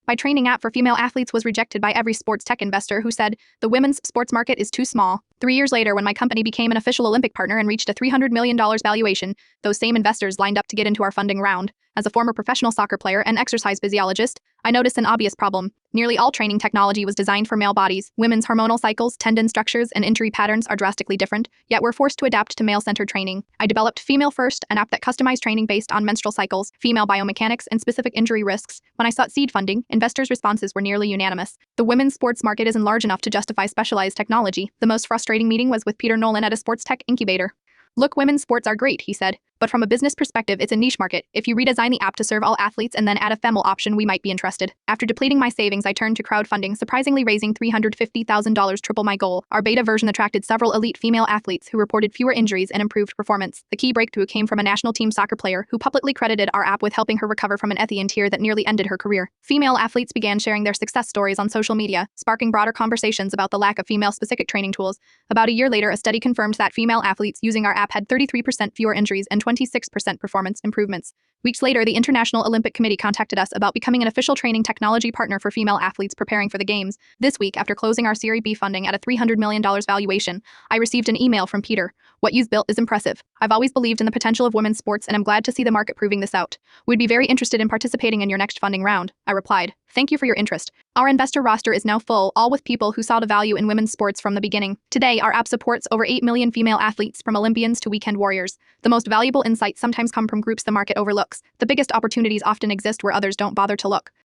My training app for female athletes was rejected by every sports tech investor who said the women's sports market is too small. 3 years later, when my company became an official Olympic partner and reached a $300 million valuation, those same investors lined up to get into our funding round. As a former professional soccer player and exercise physiologist, I noticed an obvious problem. Nearly all training technology was designed for male bodies. Women's hormonal cycles, tendon structures, and injury patterns are drastically different, yet we're forced to adapt to male-centered training. I developed Female First, an app that customized training based on menstrual cycles, female biomechanics, and specific injury risks. When I sought seed funding, investors' responses were nearly unanimous. The women's sports market isn't large enough to justify specialized technology. The most frustrating meeting was with Peter Nolan at a sports tech incubator. Look, women's sports are great, he said, but from a business perspective, it's a niche market. If you redesign the app to serve all athletes and then add a female option, we might be interested. After depleting my savings, I turned to crowdfunding, surprisingly raising $350,000, triple my goal. Our beta version attracted several elite female athletes who reported fewer injuries and improved performance. The key breakthrough came from a national team soccer player who publicly credited our app with helping her recover from an Ethian tear that nearly ended her career. Female athletes began sharing their success stories on social media, sparking broader conversations about the lack of female-specific training tools. About a year later, a study confirmed that female athletes using our app had 33% fewer injuries and 26% performance improvements. Weeks later, the International Olympic Committee contacted us about becoming an official training technology partner for female athletes preparing for the Games. This week, after closing our Series B funding at a $300 million valuation, I received an email from Peter. What you've built is impressive. I've always believed in the potential of women's sports, and I'm glad to see the market proving this out. We'd be very interested in participating in your next funding round. I replied. Thank you for your interest. Our investor roster is now full, all with people who saw the value in women's sports from the beginning. Today, our app supports over 8 million female athletes, from Olympians to weekend warriors. The most valuable insights sometimes come from groups the market overlooks. The biggest opportunities often exist where others don't bother to look.